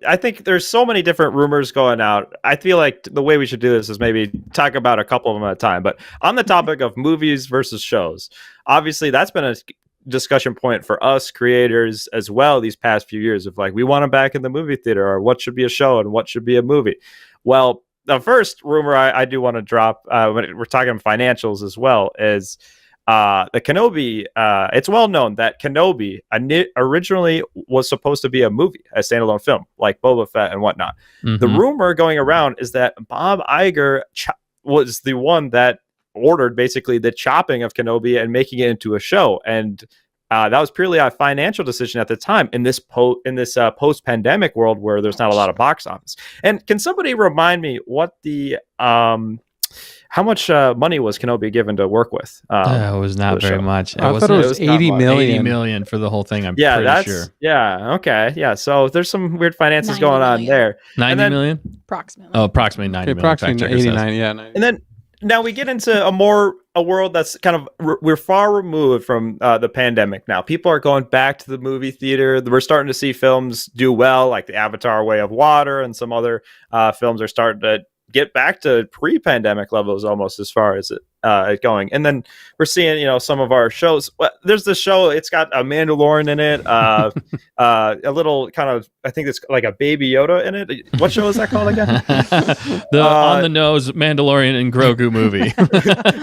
I think there's so many different rumors going out. I feel like the way we should do this is maybe talk about a couple of them at a time. But on the topic of movies versus shows, obviously that's been a discussion point for us creators as well these past few years of like, we want them back in the movie theater, or what should be a show and what should be a movie. Well, the first rumor I do want to drop when we're talking financials as well is the Kenobi. It's well known that Kenobi originally was supposed to be a movie, a standalone film like Boba Fett and whatnot. The rumor going around is that Bob Iger was the one that ordered basically the chopping of Kenobi and making it into a show, and that was purely a financial decision at the time in this post-pandemic world where there's not a lot of box office. And can somebody remind me what the how much money was Kenobi given to work with? It was not very much. I thought it was 80 million. 80 million for the whole thing. I'm pretty sure. Yeah. Okay. Yeah. So there's some weird finances going on there. 90 million? Approximately. Oh, approximately 90 million. Approximately 89. Yeah. 90. And then now we get into a world that's kind of, we're far removed from the pandemic now. People are going back to the movie theater. We're starting to see films do well, like the Avatar Way of Water, and some other films are starting to get back to pre-pandemic levels almost as far as it going. And then we're seeing, some of our shows. Well, there's this show, it's got a Mandalorian in it, a little kind of, I think it's like a Baby Yoda in it. What show is that called again? The on the nose Mandalorian and Grogu movie.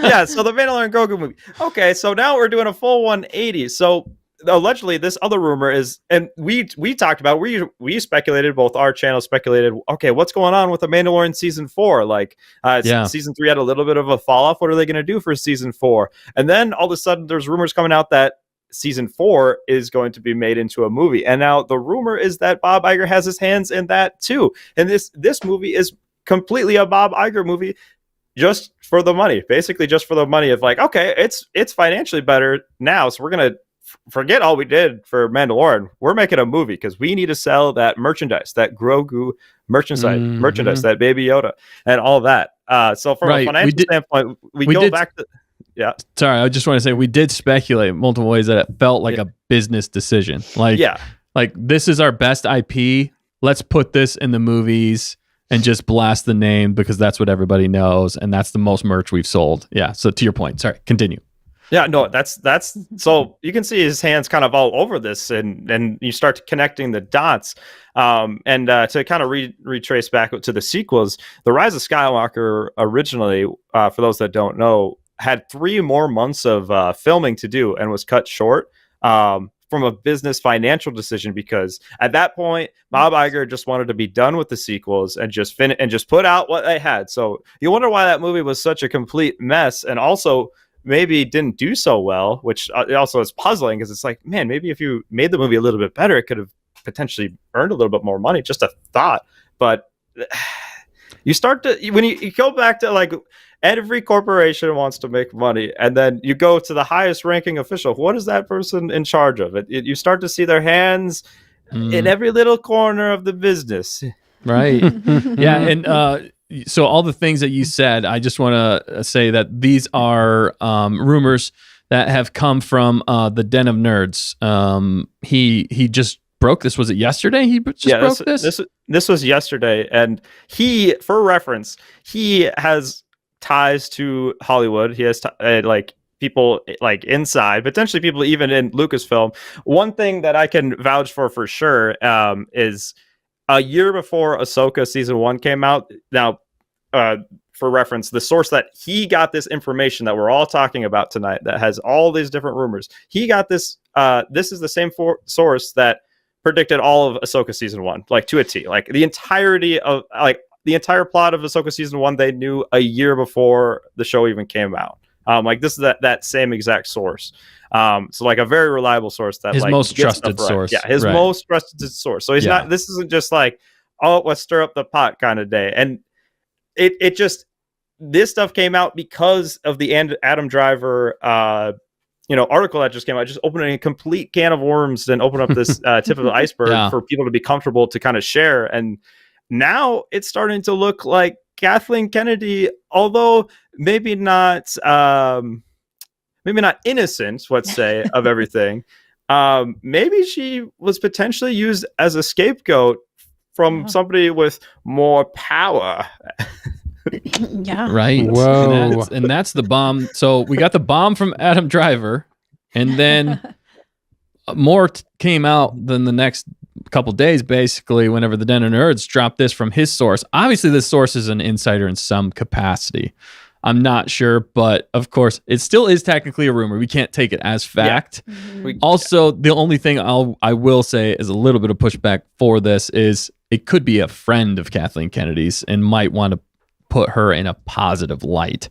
Yeah, so the Mandalorian Grogu movie. Okay, so now we're doing a full 180. So allegedly this other rumor is, and we talked about, we speculated, both our channel speculated, okay, what's going on with the Mandalorian season 4? Like season 3 had a little bit of a fall off. What are they going to do for season 4? And then all of a sudden there's rumors coming out that season 4 is going to be made into a movie, and now the rumor is that Bob Iger has his hands in that too, and this movie is completely a Bob Iger movie just for the money, basically just for the money of like, okay, it's financially better now, so we're gonna forget all we did for Mandalorian. We're making a movie because we need to sell that merchandise, that Grogu merchandise, that Baby Yoda, and all that. So from a financial standpoint, we go back to. Yeah. Sorry, I just want to say we did speculate multiple ways that it felt like a business decision. Like this is our best IP. Let's put this in the movies and just blast the name because that's what everybody knows, and that's the most merch we've sold. Yeah. So to your point, sorry, continue. Yeah, no, that's so you can see his hands kind of all over this, and you start connecting the dots, and to kind of retrace back to the sequels. The Rise of Skywalker originally, for those that don't know, had 3 more months of filming to do and was cut short from a business financial decision, because at that point Bob Iger just wanted to be done with the sequels and just put out what they had. So you wonder why that movie was such a complete mess, and also maybe didn't do so well, which also is puzzling, because it's like, man, maybe if you made the movie a little bit better, it could have potentially earned a little bit more money. Just a thought. But you start to, when you go back to like, every corporation wants to make money, and then you go to the highest ranking official. What is that person in charge of it? You start to see their hands in every little corner of the business. Right. Yeah. And, so all the things that you said, I just want to say that these are rumors that have come from the Den of Nerds. He just broke this. Was it yesterday? He broke this? This was yesterday, and he, for reference, he has ties to Hollywood. He has like people like inside, potentially people even in Lucasfilm. One thing that I can vouch for sure is, a year before Ahsoka season 1 came out. Now, for reference, the source that he got this information that we're all talking about tonight, that has all these different rumors, he got this. This is the same source that predicted all of Ahsoka season 1, like to a T. Like the entirety of the entire plot of Ahsoka season 1, they knew a year before the show even came out. Like this is that same exact source. So like a very reliable source, that his like most trusted source. Yeah, his most trusted source. So he's not. This isn't just like, oh, let's stir up the pot kind of day. And it just, this stuff came out because of the Adam Driver article that just came out, just opening a complete can of worms and open up this tip of the iceberg for people to be comfortable to kind of share. And now it's starting to look like Kathleen Kennedy, although maybe not innocent, let's say, of everything. Maybe she was potentially used as a scapegoat from somebody with more power. Yeah. Right. Whoa. And that's the bomb. So we got the bomb from Adam Driver, and then more came out than the next couple days, basically, whenever the Den of Nerds dropped this from his source. Obviously, this source is an insider in some capacity. I'm not sure, but of course, it still is technically a rumor. We can't take it as fact. Yeah. Mm-hmm. Also, the only thing I will say is a little bit of pushback for this is it could be a friend of Kathleen Kennedy's and might want to put her in a positive light,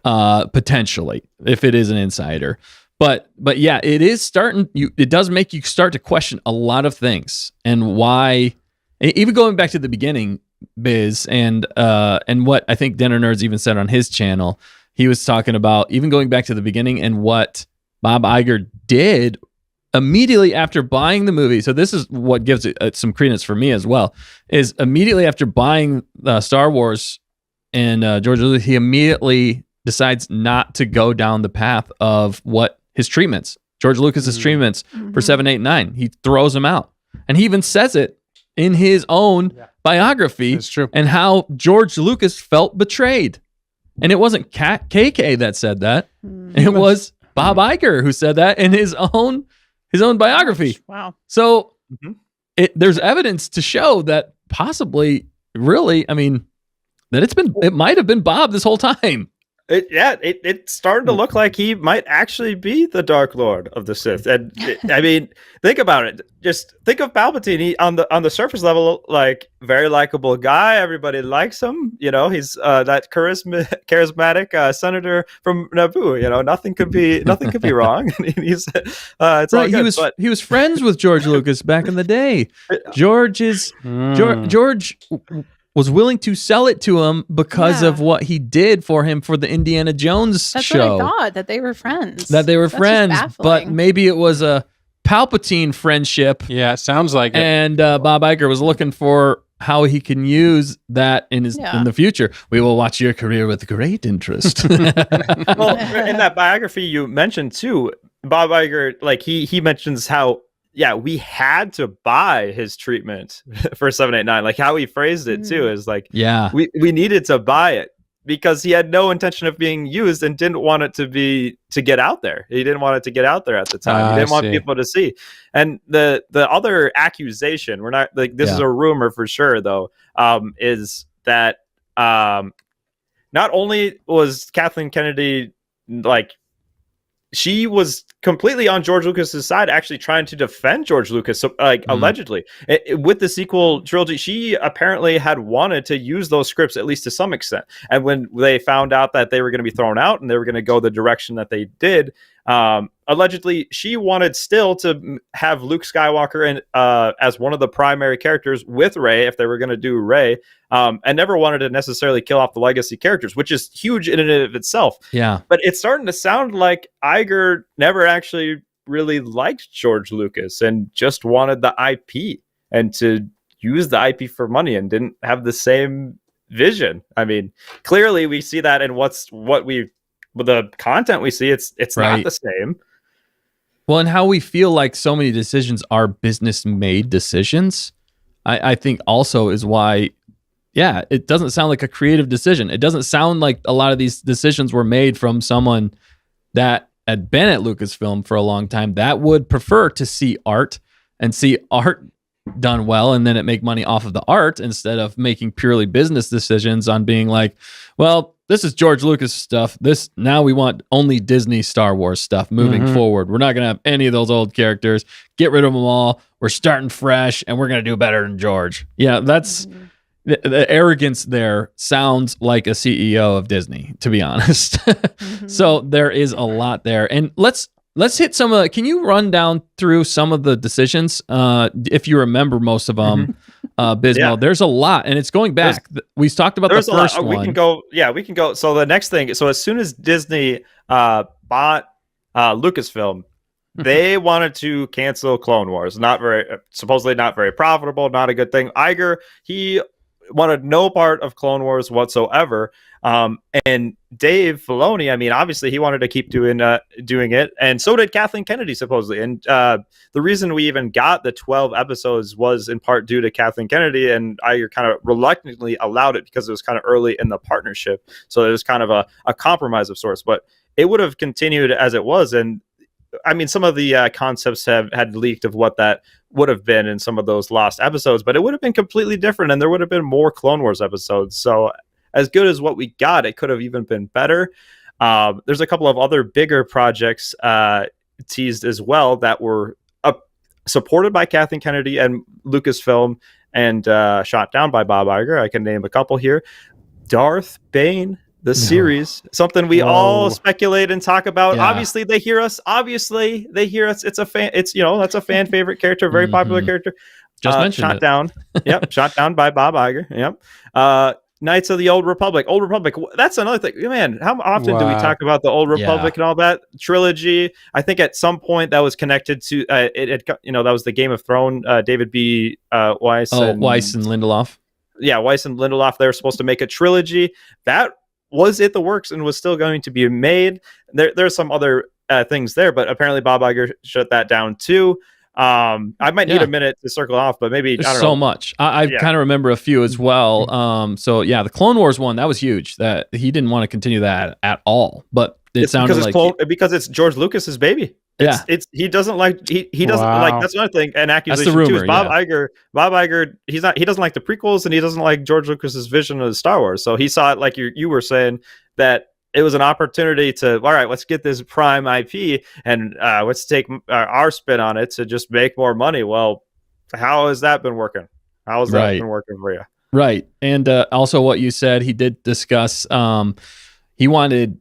potentially, if it is an insider. But yeah, it is starting. It does make you start to question a lot of things and why. Even going back to the beginning, Biz, and what I think Den of Nerds even said on his channel, he was talking about even going back to the beginning and what Bob Iger did immediately after buying the movie. So this is what gives it some credence for me as well. Is immediately after buying Star Wars and George Lucas, he immediately decides not to go down the path of what his treatments, George Lucas's treatments for 7, 8, 9. He throws them out, and he even says it in his own biography. It's true. And how George Lucas felt betrayed, and it wasn't KK that said that; it was Bob Iger who said that in his own biography. Wow. So there's evidence to show that possibly, really, I mean, that it might have been Bob this whole time. It started to look like he might actually be the Dark Lord of the Sith. And I mean, think about it. Just think of Palpatine. He, on the surface level, like, very likable guy. Everybody likes him. You know, he's that charismatic senator from Naboo. You know, nothing could be wrong. He's it's right. all good, he was friends with George Lucas back in the day. George was willing to sell it to him because of what he did for him for the Indiana Jones That's show. what I thought, that they were friends. That they were That's friends, just but baffling. maybe it was a Palpatine friendship. Yeah, it sounds like it. And Bob Iger was looking for how he can use that in the future. We will watch your career with great interest. Well, in that biography you mentioned too, Bob Iger, like he mentions how we had to buy his treatment for 789. Like how he phrased it too is like, we needed to buy it because he had no intention of being used and didn't want it to get out there. He didn't want it to get out there at the time. He didn't want people to see. And the other accusation, we're not like, this is a rumor for sure though, is that not only was Kathleen Kennedy like, she was completely on George Lucas's side, actually trying to defend George Lucas. So, allegedly, with the sequel trilogy, she apparently had wanted to use those scripts at least to some extent. And when they found out that they were going to be thrown out and they were going to go the direction that they did, allegedly, she wanted still to have Luke Skywalker as one of the primary characters with Rey, if they were going to do Rey, and never wanted to necessarily kill off the legacy characters, which is huge in and of itself. Yeah. But it's starting to sound like Iger never actually really liked George Lucas and just wanted the IP and to use the IP for money and didn't have the same vision. I mean, clearly we see that in the content we see, it's not the same. Well, and how we feel like so many decisions are business-made decisions, I think also is why, it doesn't sound like a creative decision. It doesn't sound like a lot of these decisions were made from someone that had been at Lucasfilm for a long time that would prefer to see art done well and then it make money off of the art instead of making purely business decisions on being like, well, this is George Lucas stuff. Now we want only Disney Star Wars stuff moving forward. We're not going to have any of those old characters. Get rid of them all. We're starting fresh and we're going to do better than George. Yeah, that's the arrogance there sounds like a CEO of Disney, to be honest. So there is a lot there. And let's hit some can you run down through some of the decisions if you remember most of them? Bismo, there's a lot, and it's going back. We talked about the first one. We can go. So the next thing, so as soon as Disney bought Lucasfilm, they wanted to cancel Clone Wars. Supposedly not very profitable, not a good thing. Iger, he wanted no part of Clone Wars whatsoever. And Dave Filoni, I mean, obviously he wanted to keep doing it, and so did Kathleen Kennedy supposedly. And the reason we even got the 12 episodes was in part due to Kathleen Kennedy, and Iger kind of reluctantly allowed it because it was kind of early in the partnership, so it was kind of a compromise of sorts. But it would have continued as it was, and I mean, some of the concepts had leaked of what that would have been in some of those lost episodes, but it would have been completely different, and there would have been more Clone Wars episodes. So as good as what we got, it could have even been better. There's a couple of other bigger projects teased as well that were supported by Kathleen Kennedy and Lucasfilm and shot down by Bob Iger. I can name a couple here. Darth Bane, the series, something we all speculate and talk about. Yeah. Obviously they hear us. It's a fan. That's a fan favorite character, very popular character. Just mentioned shot down. Yep. Shot down by Bob Iger. Yep. Knights of the Old Republic. That's another thing. Man, how often do we talk about the Old Republic and all that trilogy? I think at some point that was connected to that was the Game of Thrones. David B. Weiss. Weiss and Lindelof. Yeah, Weiss and Lindelof. They were supposed to make a trilogy. That was the works and was still going to be made. There's some other things there, but apparently Bob Iger shut that down too. I might need a minute to circle off, but maybe there's so much. I kind of remember a few as well. So yeah, the Clone Wars one, that was huge. That he didn't want to continue that at all, but it sounded because it's George Lucas's baby. He doesn't like he doesn't like. That's another thing. An accusation that's the rumor, too is Bob Iger. He doesn't like the prequels, and he doesn't like George Lucas's vision of Star Wars. So he saw it like you were saying that. It was an opportunity to, all right, let's get this prime IP and let's take our spin on it to just make more money. Well, how has that been working? How has that been working for you? Right. And also what you said, he did discuss, he wanted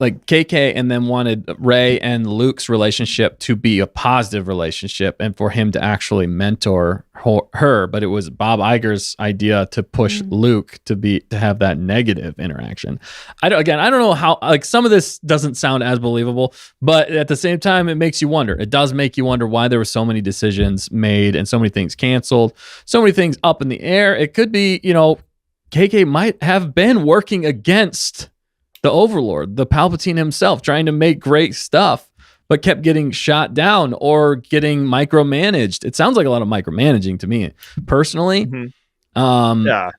like KK and then wanted Rey and Luke's relationship to be a positive relationship and for him to actually mentor her. But it was Bob Iger's idea to push Luke to have that negative interaction. I don't know how, like, some of this doesn't sound as believable, but at the same time, it makes you wonder. It does make you wonder why there were so many decisions made and so many things canceled, so many things up in the air. It could be, KK might have been working against the Overlord, the Palpatine himself, trying to make great stuff, but kept getting shot down or getting micromanaged. It sounds like a lot of micromanaging to me, personally. I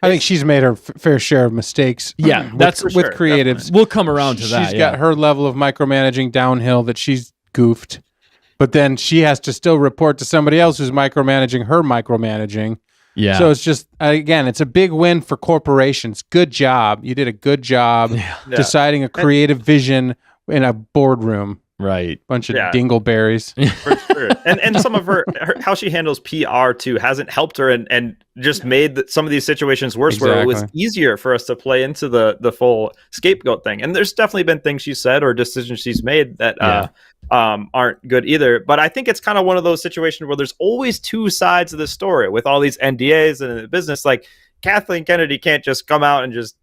think she's made her fair share of mistakes. Yeah, that's with creatives. Definitely. We'll come around to that. She's got her level of micromanaging downhill that she's goofed, but then she has to still report to somebody else who's micromanaging her micromanaging. Yeah. So it's just, again, it's a big win for corporations. Good job. You did a good job deciding a creative vision in a boardroom. Right. Bunch of dingleberries. For sure. And some of her how she handles PR too hasn't helped her and just made some of these situations worse where it was easier for us to play into the full scapegoat thing. And there's definitely been things she said or decisions she's made that aren't good either. But I think it's kind of one of those situations where there's always two sides of the story with all these NDAs and in the business. Like Kathleen Kennedy can't just come out and just,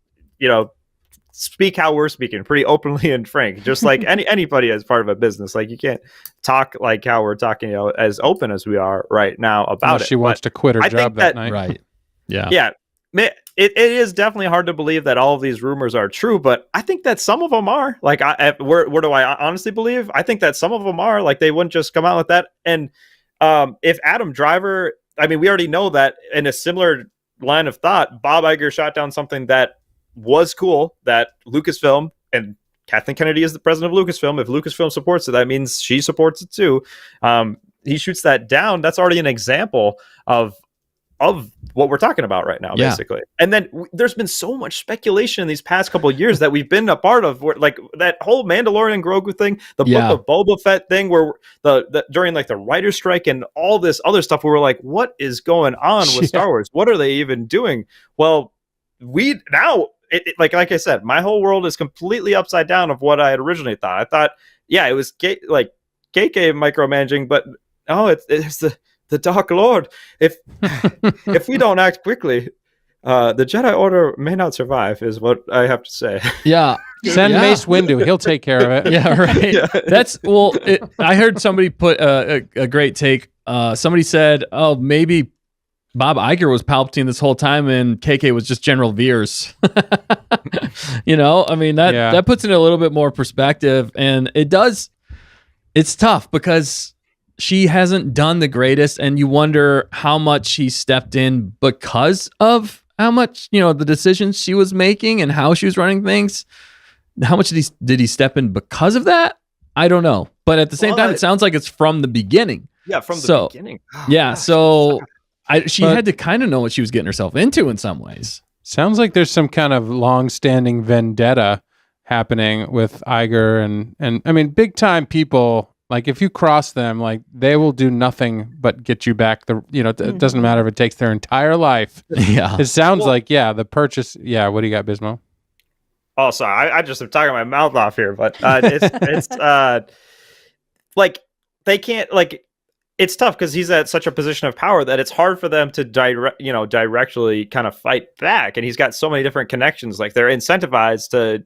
speak how we're speaking pretty openly and frank, just like anybody as part of a business. Like you can't talk like how we're talking, as open as we are right now about it. She wants to quit her job that night. Right. Yeah. Yeah. It is definitely hard to believe that all of these rumors are true, but I think that some of them are. Like, where do I honestly believe? I think that some of them are. Like, they wouldn't just come out with that. And if Adam Driver, I mean, we already know that in a similar line of thought, Bob Iger shot down something that was cool, that Lucasfilm, and Kathleen Kennedy is the president of Lucasfilm. If Lucasfilm supports it, that means she supports it too. He shoots that down. That's already an example of what we're talking about right now, basically. And then there's been so much speculation in these past couple of years that we've been a part of, where, like, that whole Mandalorian Grogu thing, the Book of Boba Fett thing, where the during like the writer's strike and all this other stuff, we were like, what is going on with Star Wars? What are they even doing? Well, we now, like I said, my whole world is completely upside down of what I had originally thought. I thought, it was KK micromanaging, but it's the Dark Lord. If we don't act quickly, the Jedi Order may not survive, is what I have to say. Yeah. Send Mace Windu. He'll take care of it. Yeah, right. I heard somebody put a great take. Somebody said, maybe Bob Iger was Palpatine this whole time, and KK was just General Veers. You know, I mean, that puts it in a little bit more perspective, and it's tough because she hasn't done the greatest, and you wonder how much he stepped in because of how much, you know, the decisions she was making and how she was running things. How much did he step in because of that? I don't know. But at the same time, it sounds like it's from the beginning. Yeah, from the beginning. Oh, yeah, gosh, she had to kind of know what she was getting herself into in some ways. Sounds like there's some kind of long-standing vendetta happening with Iger and I mean, big-time people, like if you cross them, like they will do nothing but get you back. It doesn't matter if it takes their entire life. Yeah, it sounds like the purchase. Yeah, what do you got, Bismo? Oh, sorry, I just am talking my mouth off here, but it's like they can't like. It's tough because he's at such a position of power that it's hard for them to directly kind of fight back. And he's got so many different connections. Like they're incentivized to,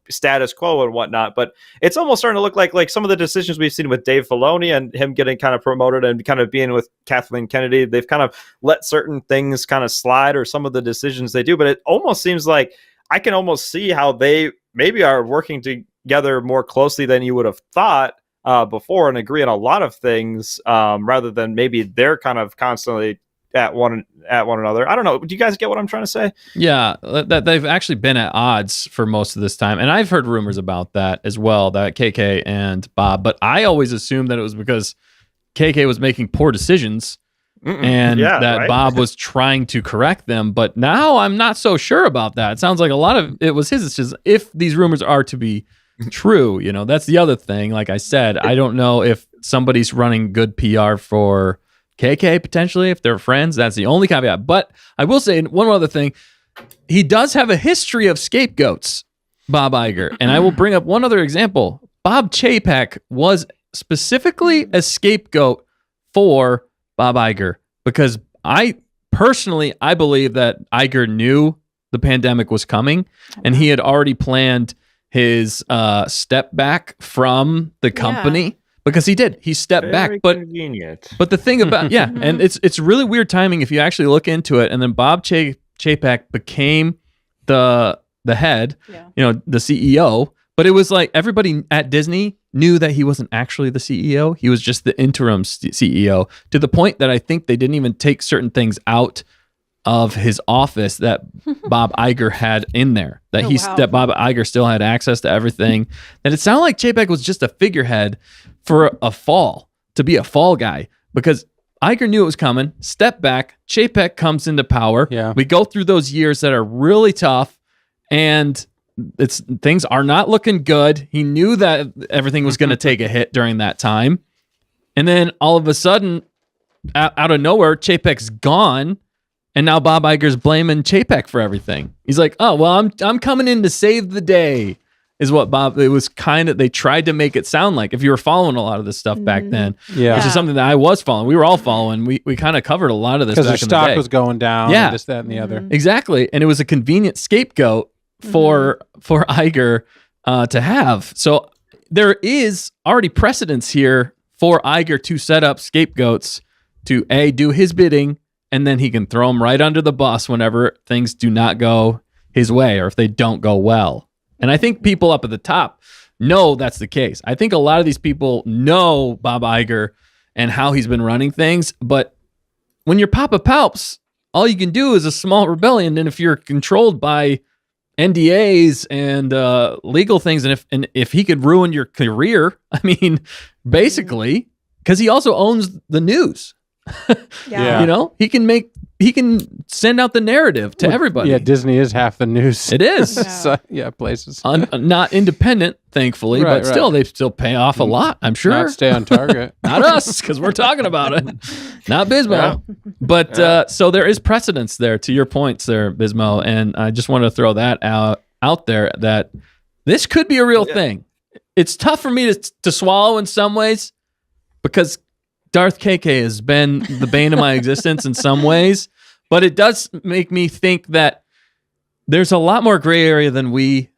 status quo and whatnot. But it's almost starting to look like some of the decisions we've seen with Dave Filoni and him getting kind of promoted and kind of being with Kathleen Kennedy. They've kind of let certain things kind of slide, or some of the decisions they do. But it almost seems like I can almost see how they maybe are working together more closely than you would have thought before, and agree on a lot of things, rather than maybe they're kind of constantly at one another. I don't know. Do you guys get what I'm trying to say? Yeah, that they've actually been at odds for most of this time, and I've heard rumors about that as well. That KK and Bob, but I always assumed that it was because KK was making poor decisions, and Bob was trying to correct them. But now I'm not so sure about that. It sounds like a lot of it was his decisions. If these rumors are to be true, that's the other thing. Like I said, I don't know if somebody's running good PR for KK potentially, if they're friends. That's the only caveat. But I will say one other thing. He does have a history of scapegoats, Bob Iger. And I will bring up one other example. Bob Chapek was specifically a scapegoat for Bob Iger, because I believe that Iger knew the pandemic was coming, and he had already planned his step back from the company, because he stepped back. But convenient. But the thing about and it's really weird timing if you actually look into it. And then Bob Chapek became the head, the CEO. But it was like everybody at Disney knew that he wasn't actually the CEO. He was just the interim CEO, to the point that I think they didn't even take certain things out of his office that Bob Iger had in there, that Bob Iger still had access to everything. That it sounded like Chapek was just a figurehead for to be a fall guy, because Iger knew it was coming, stepped back, Chapek comes into power. Yeah. We go through those years that are really tough, and things are not looking good. He knew that everything was going to take a hit during that time. And then all of a sudden, out of nowhere, Chapek's gone. And now Bob Iger's blaming Chapek for everything. He's like, "Oh, well, I'm coming in to save the day," is what it was they tried to make it sound like, if you were following a lot of this stuff back then. Yeah. Which is something that I was following. We were all following. We kind of covered a lot of this back in the day. Because the stock was going down, and this, that, and the other. Exactly. And it was a convenient scapegoat for Iger to have. So there is already precedence here for Iger to set up scapegoats to do his bidding, and then he can throw them right under the bus whenever things do not go his way, or if they don't go well. And I think people up at the top know that's the case. I think a lot of these people know Bob Iger and how he's been running things, but when you're Papa Palps, all you can do is a small rebellion, and if you're controlled by NDAs and legal things, and if he could ruin your career, I mean, basically, because he also owns the news. He can send out the narrative to everybody. Yeah, Disney is half the news. It is. So, places. Not independent, thankfully, but still, they still pay off a lot, I'm sure. Not stay on target. Not us, because we're talking about it. Not Bismo. Yeah. But so there is precedence there, to your points there, Bismo, and I just want to throw that out there, that this could be a real thing. It's tough for me to swallow in some ways, because Darth KK has been the bane of my existence in some ways, but it does make me think that there's a lot more gray area than we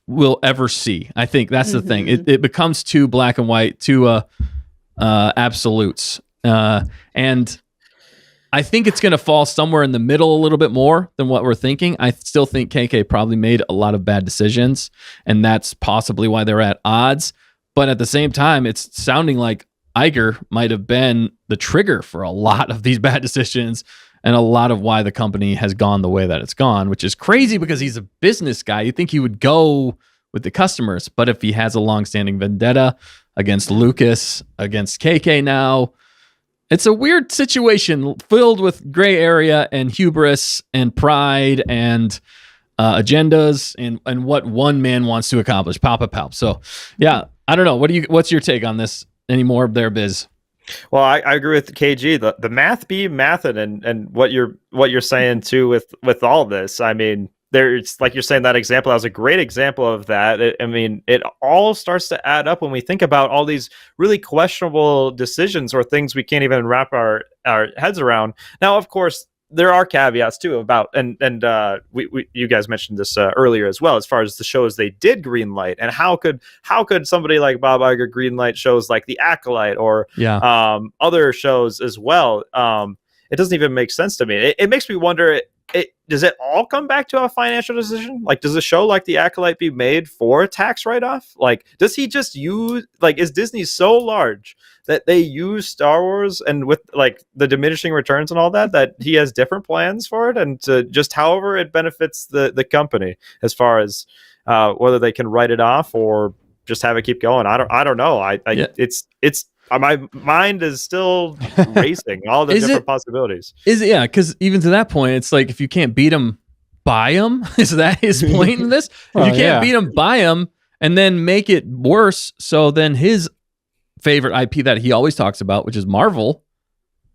will ever see. I think that's the thing. It becomes too black and white, too absolutes. And I think it's going to fall somewhere in the middle a little bit more than what we're thinking. I still think KK probably made a lot of bad decisions, and that's possibly why they're at odds. But at the same time, it's sounding like Iger might have been the trigger for a lot of these bad decisions and a lot of why the company has gone the way that it's gone, which is crazy because he's a business guy. You'd think he would go with the customers, but if he has a longstanding vendetta against Lucas, against KK now, it's a weird situation filled with gray area and hubris and pride and agendas and what one man wants to accomplish. Papa Palp. So yeah, I don't know. What's your take on this? Any more there, Biz? Well, I agree with KG. The math be mathin', and what you're saying too with all this. I mean, it's like you're saying that example. That was a great example of that. It all starts to add up when we think about all these really questionable decisions or things we can't even wrap our heads around. Now, of course, there are caveats too about we you guys mentioned this earlier as well, as far as the shows they did greenlight, and how could somebody like Bob Iger greenlight shows like The Acolyte or other shows as well? It doesn't even make sense to me. It makes me wonder. Does it all come back to a financial decision? Like, does a show like The Acolyte be made for a tax write-off? Like, does he just use, like, is Disney so large that they use Star Wars and with like the diminishing returns and all that he has different plans for it, and to just however it benefits the company as far as whether they can write it off or just have it keep going? I don't know. It's my mind is still racing all the different possibilities. Is it? Yeah, because even to that point, it's like if you can't beat him, buy him. Is that his point in this? If you can't beat him, buy him, and then make it worse. So then his favorite IP that he always talks about, which is Marvel,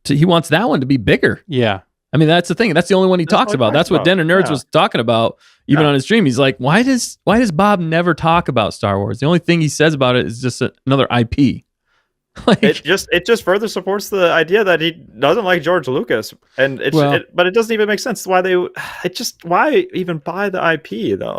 he wants that one to be bigger. Yeah. I mean, that's the thing. That's the only one he talks about. That's what Den of Nerds was talking about, even on his stream. He's like, why does Bob never talk about Star Wars? The only thing he says about it is just another IP. Like, it just further supports the idea that he doesn't like George Lucas, and but it doesn't even make sense why why even buy the IP though?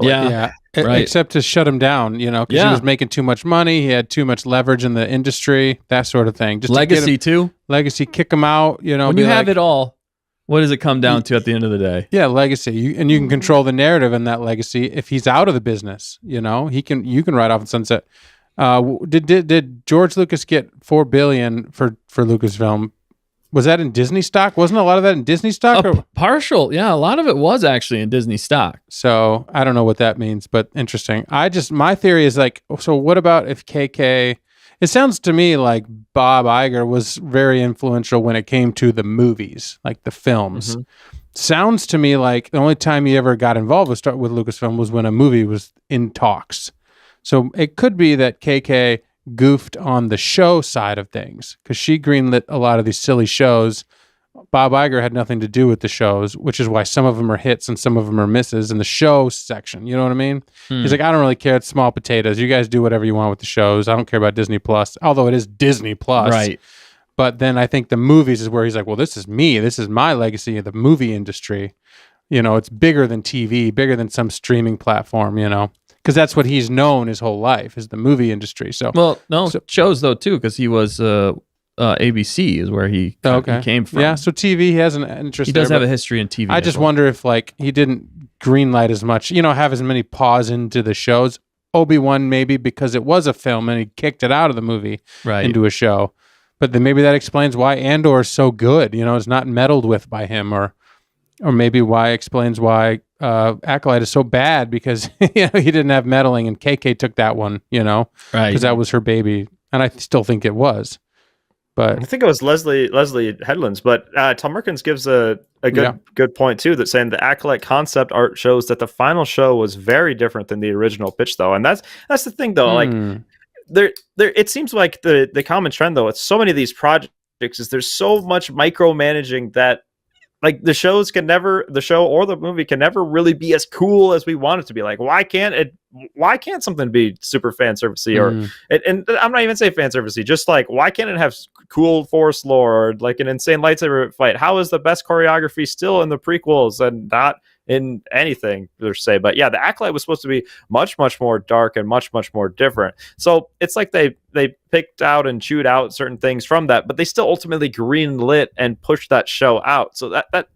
Right. Except to shut him down, because he was making too much money, he had too much leverage in the industry, that sort of thing. Just legacy too. Legacy, kick him out. When you have it all, what does it come down to at the end of the day? Yeah, legacy. You can control the narrative in that legacy. If he's out of the business, you can write off in sunset. Did George Lucas get $4 billion for Lucasfilm? Was that in Disney stock? Wasn't a lot of that in Disney stock? Partial, yeah. A lot of it was actually in Disney stock. So I don't know what that means, but interesting. My theory is like, so what about if KK? It sounds to me like Bob Iger was very influential when it came to the movies, like the films. Mm-hmm. Sounds to me like the only time he ever got involved with Lucasfilm was when a movie was in talks. So it could be that KK goofed on the show side of things because she greenlit a lot of these silly shows. Bob Iger had nothing to do with the shows, which is why some of them are hits and some of them are misses in the show section. You know what I mean? He's like, I don't really care. It's small potatoes. You guys do whatever you want with the shows. I don't care about Disney Plus, although it is Disney Plus. Right. But then I think the movies is where he's like, well, this is me. This is my legacy of the movie industry. It's bigger than TV, bigger than some streaming platform, because that's what he's known his whole life is the movie industry. So shows though too, because he was ABC is where he came from. Yeah, so TV he has an interest. He does have a history in TV. I just wonder if he didn't greenlight as much, have as many paws into the shows. Obi-Wan maybe because it was a film and he kicked it out of the movie into a show. But then maybe that explains why Andor is so good. It's not meddled with by him, or maybe explains why Acolyte is so bad because he didn't have meddling and KK took that one, because that was her baby, and I still think it was. But I think it was Leslie Headlands, but Tom Merkins gives a good point too, that saying the Acolyte concept art shows that the final show was very different than the original pitch, though, and that's the thing, though. Like there, it seems like the common trend, though, with so many of these projects is there's so much micromanaging that. Like the show or the movie can never really be as cool as we want it to be. Like, why can't something be super fan servicey and I'm not even saying fan servicey, just like, why can't it have cool Force lore or like an insane lightsaber fight? How is the best choreography still in the prequels and not in anything per se? But yeah, the Acolyte was supposed to be much, much more dark and much, much more different. So it's like they they picked out and chewed out certain things from that, but they still ultimately green lit and pushed that show out. So that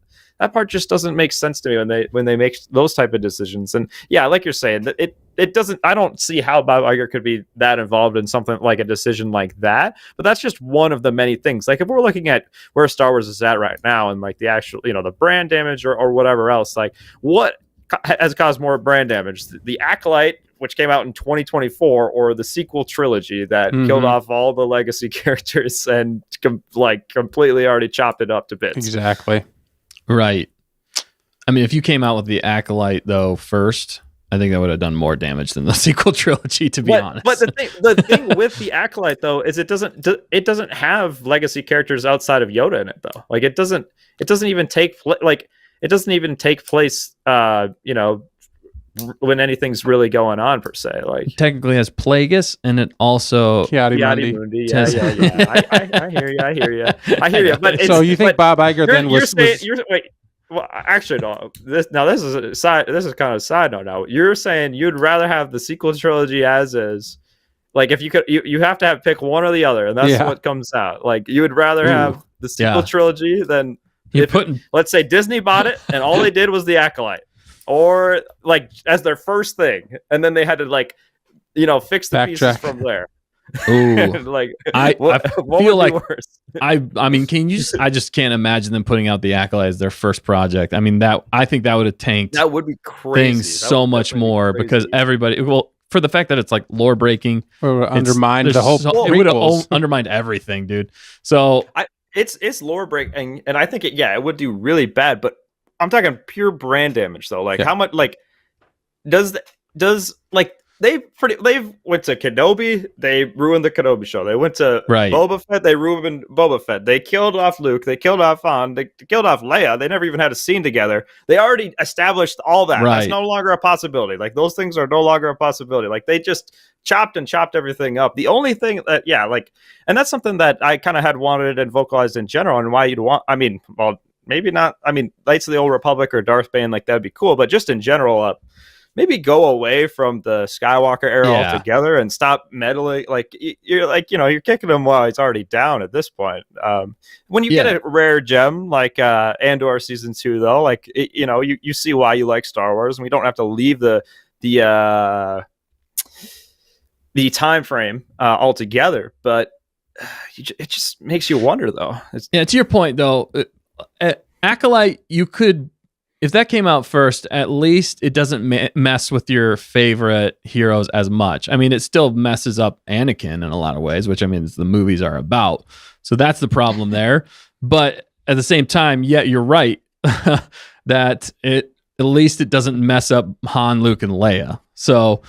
part just doesn't make sense to me when they make those type of decisions. And yeah, like you're saying, that it doesn't. I don't see how Bob Iger could be that involved in something like a decision like that. But that's just one of the many things. Like if we're looking at where Star Wars is at right now, and like the actual, the brand damage or whatever else, like what has caused more brand damage? The Acolyte, which came out in 2024, or the sequel trilogy that killed off all the legacy characters and completely already chopped it up to bits. Exactly. Right. I mean, if you came out with the Acolyte though first, I think that would have done more damage than the sequel trilogy, to be honest. But the thing with the Acolyte though is it doesn't have legacy characters outside of Yoda in it though. Like it doesn't even take place when anything's really going on per se. Like it technically has Plagueis, and it also Mundi. Yeah. I hear you. But so you think Bob Iger then was? Well, actually, no. This is a side. This is kind of a side note. Now you're saying you'd rather have the sequel trilogy as is. Like if you could, you have to pick one or the other, and that's what comes out. Like you would rather have the sequel trilogy than let's say Disney bought it and all they did was the Acolyte, or like as their first thing, and then they had to fix the pieces from there. Ooh, like I feel like worse? I mean, I just can't imagine them putting out the Acolyte as their first project. I mean, I think that would have tanked. That would be crazy. Things so much more because everybody. Well, for the fact that it's like lore breaking, undermined the whole. It would have undermined everything, dude. So it's lore breaking, and I think it would do really bad. But I'm talking pure brand damage though. Like how much does They've went to Kenobi. They ruined the Kenobi show. They went to Boba Fett. They ruined Boba Fett. They killed off Luke. They killed off Han. They killed off Leia. They never even had a scene together. They already established all that. That's no longer a possibility. Like those things are no longer a possibility. Like they just chopped everything up. The only thing that and that's something that I kind of had wanted and vocalized in general, and why you'd want. I mean, well, maybe not. I mean, Knights of the Old Republic or Darth Bane, like that'd be cool. But just in general, maybe go away from the Skywalker era altogether and stop meddling. Like you're kicking him while he's already down at this point. When you get a rare gem like Andor season 2, though, like you see why you like Star Wars, and we don't have to leave the time frame altogether. But it just makes you wonder, though. To your point, though, Acolyte, you could. If that came out first, at least it doesn't mess with your favorite heroes as much. I mean, it still messes up Anakin in a lot of ways, which I mean, the movies are about. So that's the problem there. But at the same time, you're right that at least it doesn't mess up Han, Luke, and Leia. So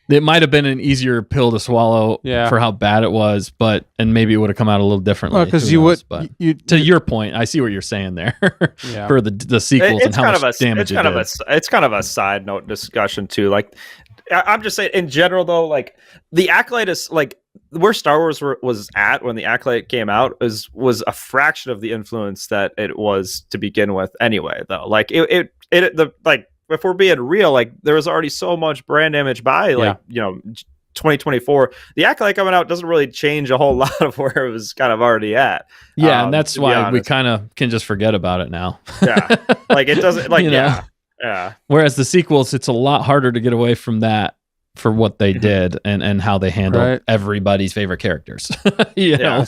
it might have been an easier pill to swallow for how bad it was, and maybe it would have come out a little differently. Well, because to your point, I see what you're saying there for the sequels and how much damage it did. It's kind of a side note discussion too. Like, I'm just saying in general though, like the Acolyte is like where Star Wars was at when the Acolyte came out was a fraction of the influence that it was to begin with anyway. Though, like if we're being real, like there was already so much brand damage by 2024. The Acolyte coming out doesn't really change a whole lot of where it was kind of already at. Yeah, and that's why we kind of can just forget about it now. Like it doesn't like yeah. Whereas the sequels, it's a lot harder to get away from that for what they did and how they handled everybody's favorite characters.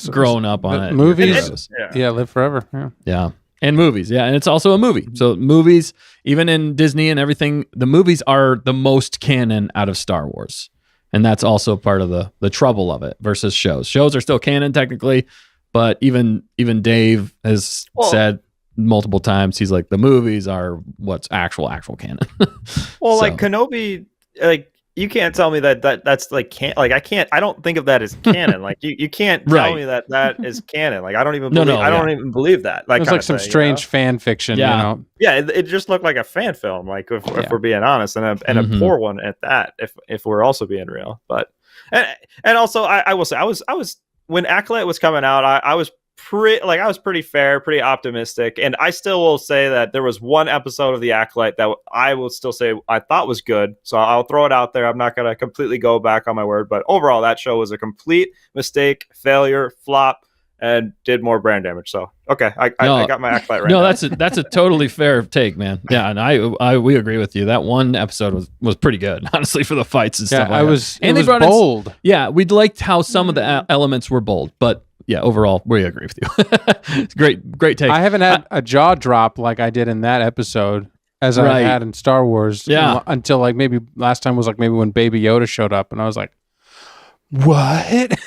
Growing up on it. Movies, live forever. Yeah. And movies, and it's also a movie. So movies, even in Disney and everything, the movies are the most canon out of Star Wars. And that's also part of the trouble of it versus shows. Shows are still canon technically, but even Dave has said multiple times, he's like, the movies are what's actual canon. Well, like Kenobi, like you can't tell me that's like I don't think of that as canon. Like you can't tell me that is canon. Like I don't even believe, I don't even believe that. Like it's like some strange fan fiction. It just looked like a fan film. Like if we're being honest, and a poor one at that. If we're also being real, but and also I will say I was when Acolyte was coming out, I was I was pretty fair, pretty optimistic, and I still will say that there was one episode of The Acolyte that I will still say I thought was good. So I'll throw it out there. I'm not going to completely go back on my word, but overall, that show was a complete mistake, failure, flop, and did more brand damage. So okay, I got my Acolyte right. No, now. that's a totally fair take, man. Yeah, and we agree with you. That one episode was pretty good, honestly, for the fights and stuff. It was bold. We liked how some of the elements were bold, but yeah, overall, we agree with you. It's great take. I haven't had a jaw drop like I did in that episode as I had in Star Wars. Yeah. Until like maybe last time was like maybe when Baby Yoda showed up, and I was like, what?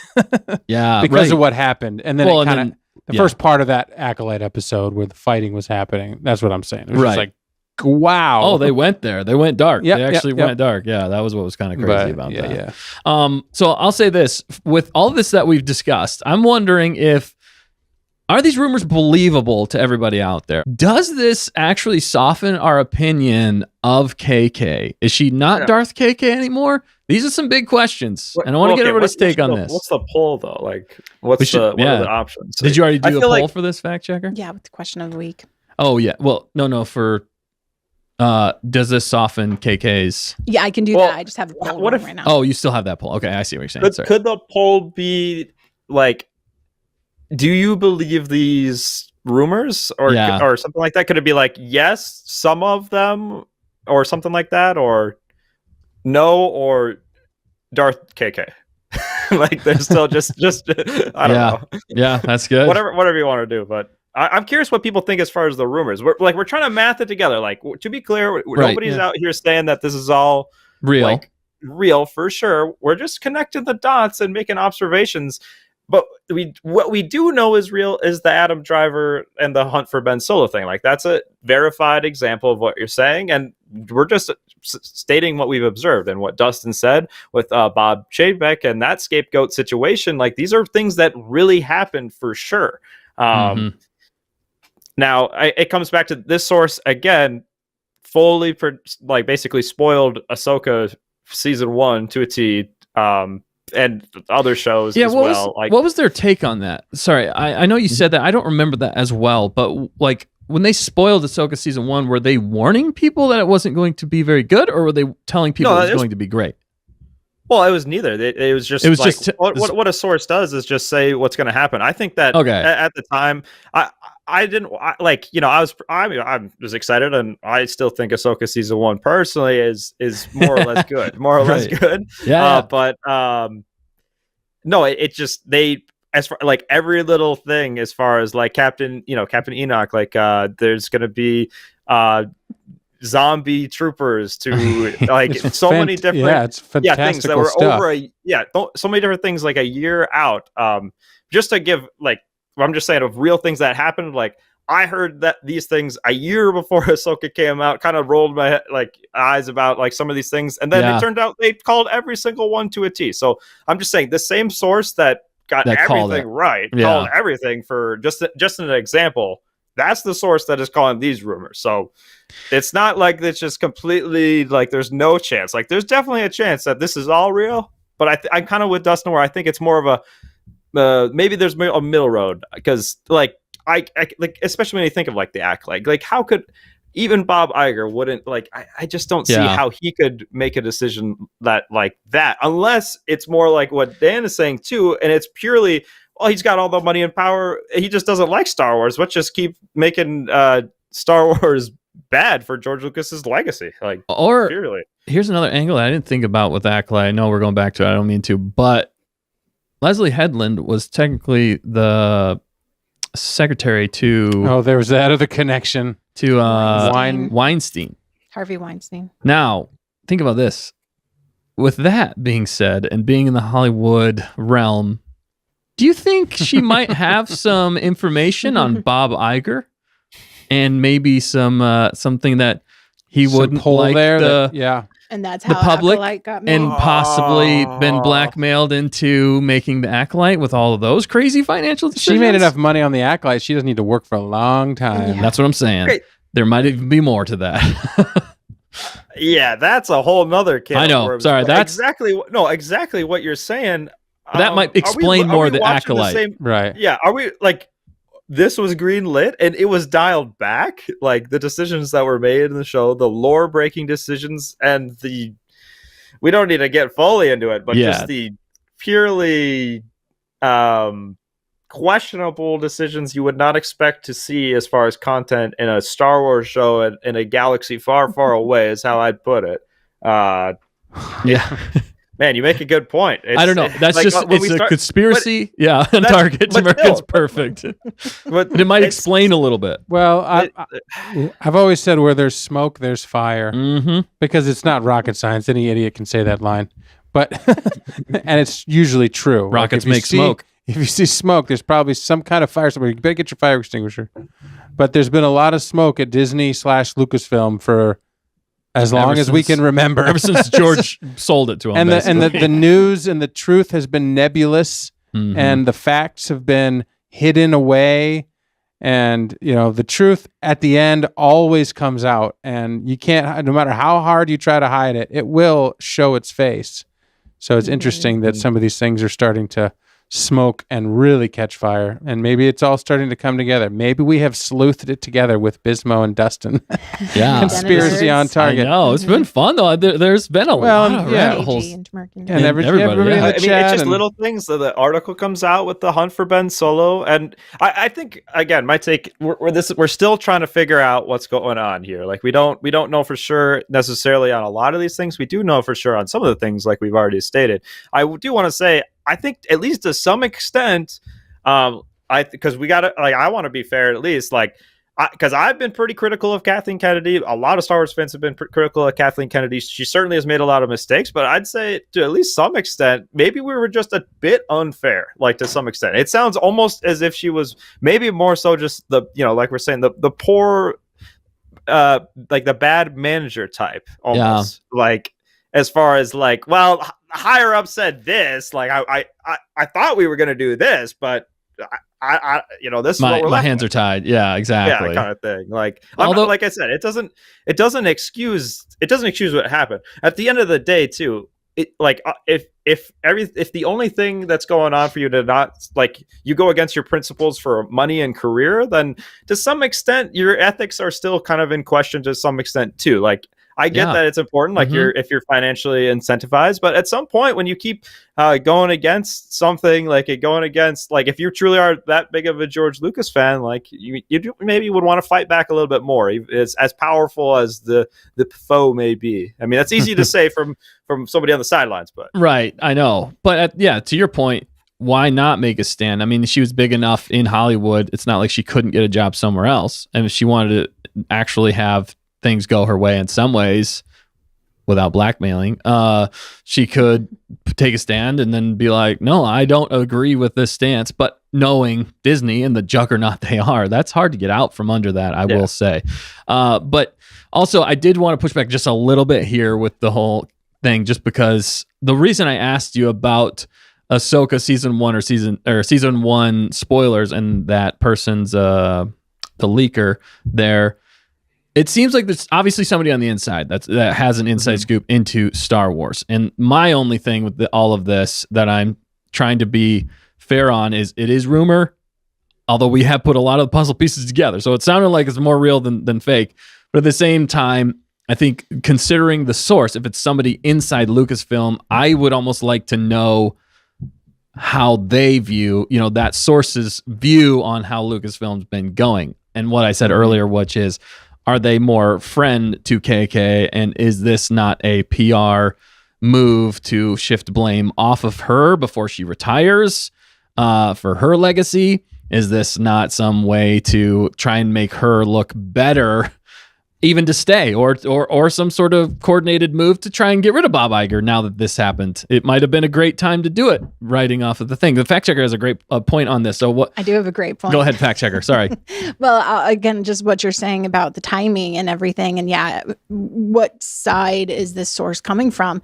Yeah, because of what happened, and then the first part of that Acolyte episode where the fighting was happening. That's what I'm saying. It was just like, wow. Oh, they went there. They went dark. Yep, they actually went dark. Yeah, that was what was kind of crazy about that. Yeah. So I'll say this: with all this that we've discussed, I'm wondering are these rumors believable to everybody out there? Does this actually soften our opinion of KK? Is she not Darth KK anymore? These are some big questions, and I want to get everybody's take on this. What's the poll, though? Like, what are the options? Did you already do a poll for this, fact checker? Yeah, with the question of the week. Oh, yeah. Well, no, for... does this soften KK's? Yeah, I can do that. I just have the poll right now. Oh, you still have that poll. Okay, I see what you're saying. Could the poll be like, do you believe these rumors or something like that? Could it be like, yes, some of them, or something like that, or no, or Darth KK? Like, there's still just I don't know. Yeah, that's good. Whatever you want to do, but I'm curious what people think as far as the rumors. We're trying to math it together. Like, to be clear, nobody's out here saying that this is all real. Like, real for sure. We're just connecting the dots and making observations. But what we do know is real is the Adam Driver and the Hunt for Ben Solo thing. Like, that's a verified example of what you're saying, and we're just stating what we've observed and what Dustin said with Bob Chapek and that scapegoat situation. Like, these are things that really happened for sure. Now, it comes back to this source again, fully basically spoiled Ahsoka season 1 to a T, and other shows as well. What was their take on that? Sorry, I know you said that. I don't remember that as well, but like when they spoiled Ahsoka season 1, were they warning people that it wasn't going to be very good, or were they telling people it was going to be gret? Well, it was neither. It was just what a source does is just say what's going to happen. I think that at the time, I was excited, and I still think Ahsoka season 1 personally is more or less good, less good. Yeah. But no, it just as far like every little thing as far as like Captain Enoch, like there's going to be zombie troopers to like so many different it's fantastical things that were stuff. So many different things like a year out. Just to give like. I'm just saying of real things that happened. Like, I heard that these things a year before Ahsoka came out, kind of rolled my eyes about like some of these things. And then it turned out they called every single one to a T. So I'm just saying the same source that got everything right, called everything for just an example. That's the source that is calling these rumors. So it's not like it's just completely like there's no chance. Like, there's definitely a chance that this is all real. But I'm kind of with Dustin where I think it's more of a, maybe there's a middle road, because like I like, especially when you think of like the Acolyte, like how could even Bob Iger wouldn't like, I just don't see how he could make a decision that like that, unless it's more like what Dan is saying too, and it's purely, well, he's got all the money and power, he just doesn't like Star Wars. Let's just keep making Star Wars bad for George Lucas's legacy. Like, or purely. Here's another angle I didn't think about with Acolyte. I know we're going back to it. I don't mean to, but Leslie Headland was technically the secretary to... Oh, there was that other connection. To Weinstein. Harvey Weinstein. Now, think about this. With that being said, and being in the Hollywood realm, do you think she might have some information on Bob Iger? And maybe something that he wouldn't like and that's the how public Acolyte got made. and possibly been blackmailed into making the Acolyte with all of those crazy financial decisions. She made enough money on the Acolyte. She doesn't need to work for a long time. Yeah. That's what I'm saying. Great. There might even be more to that. Yeah, that's a whole nother can. I know. Sorry, that's exactly what you're saying. That might explain more the Acolyte. Right. Yeah. Are we like? this was greenlit and it was dialed back, like the decisions that were made in the show, the lore breaking decisions, and we don't need to get fully into it, but just the purely questionable decisions you would not expect to see as far as content in a Star Wars show in a galaxy far, far away is how I'd put it. Man, you make a good point. I don't know. That's like, it's a conspiracy. On target. American's perfect. But it might explain a little bit. Well, I've always said where there's smoke, there's fire. Because it's not rocket science. Any idiot can say that line. But and it's usually true. Rockets make smoke. If you see smoke, there's probably some kind of fire somewhere. You better get your fire extinguisher. But there's been a lot of smoke at Disney / Lucasfilm for as long as we can remember. Ever since George sold it to him. And the news and the truth has been nebulous, and the facts have been hidden away. And, the truth at the end always comes out. And you can't, no matter how hard you try to hide it, it will show its face. So it's interesting that some of these things are starting to smoke and really catch fire, and maybe it's all starting to come together. Maybe we have sleuthed it together with Bismo and Dustin. Conspiracy on target. I know, it's been fun though. There's been a lot of rabbit holes. And everybody in the chat. It's just little things. So the article comes out with the hunt for Ben Solo, and I think again, my take, we're still trying to figure out what's going on here. Like we don't know for sure necessarily on a lot of these things. We do know for sure on some of the things, like we've already stated. I do want to say, I think at least to some extent, because we got to, like, I want to be fair at least, like, because I've been pretty critical of Kathleen Kennedy. A lot of Star Wars fans have been critical of Kathleen Kennedy. She certainly has made a lot of mistakes, but I'd say to at least some extent, maybe we were just a bit unfair, like to some extent. It sounds almost as if she was maybe more so just the, like we're saying, the poor, like the bad manager type almost. Like, as far as like, well, higher up said this, like I thought we were going to do this, but I this is what we're my hands are tied. Yeah, exactly. Yeah, kind of thing. Like, although, like I said, it doesn't excuse what happened. At the end of the day, too, it like if the only thing that's going on for you to not, like, you go against your principles for money and career, then to some extent your ethics are still kind of in question to some extent too. Like, I get that it's important, like if you're financially incentivized, but at some point when you keep going against something, like if you truly are that big of a George Lucas fan, like you maybe would want to fight back a little bit more. It's as powerful as the foe may be. I mean, that's easy to say from somebody on the sidelines, but right, I know, but to your point, why not make a stand? I mean, she was big enough in Hollywood. It's not like she couldn't get a job somewhere else, and if she wanted to actually have things go her way in some ways without blackmailing, she could take a stand and then be like, no, I don't agree with this stance. But knowing Disney and the juggernaut they are, that's hard to get out from under that, I will say. But also, I did want to push back just a little bit here with the whole thing, just because the reason I asked you about Ahsoka season 1 spoilers and that person's the leaker there, it seems like there's obviously somebody on the inside that has an inside scoop into Star Wars. And my only thing with all of this that I'm trying to be fair on is it is rumor, although we have put a lot of the puzzle pieces together. So it sounded like it's more real than fake. But at the same time, I think considering the source, if it's somebody inside Lucasfilm, I would almost like to know how they view, that source's view on how Lucasfilm's been going. And what I said earlier, which is, are they more friend to KK, and is this not a PR move to shift blame off of her before she retires for her legacy? Is this not some way to try and make her look better, even to stay, or some sort of coordinated move to try and get rid of Bob Iger now that this happened? It might have been a great time to do it, writing off of the thing. The fact checker has a great point on this. So what? I do have a great point. Go ahead, fact checker. Sorry. Well, again, just what you're saying about the timing and everything, and what side is this source coming from?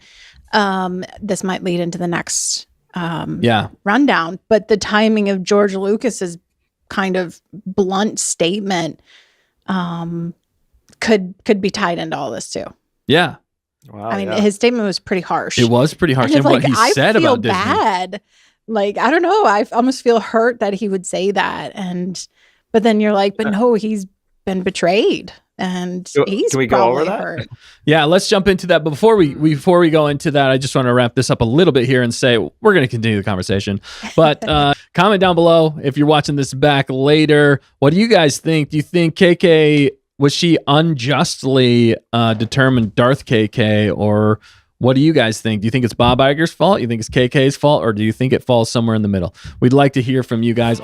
This might lead into the next rundown, but the timing of George Lucas's kind of blunt statement could be tied into all this too. Yeah. Wow. I mean, his statement was pretty harsh. It was pretty harsh. And what he said about Disney. Bad. Like, I don't know. I almost feel hurt that he would say that. And But then you're like, but no, he's been betrayed. And he's can we go over that? hurt. Yeah, let's jump into that. But before we go into that, I just want to wrap this up a little bit here and say we're going to continue the conversation. But comment down below if you're watching this back later. What do you guys think? Do you think KK, was she unjustly determined Darth KK, or what do you guys think? Do you think it's Bob Iger's fault? You think it's KK's fault? Or do you think it falls somewhere in the middle? We'd like to hear from you guys.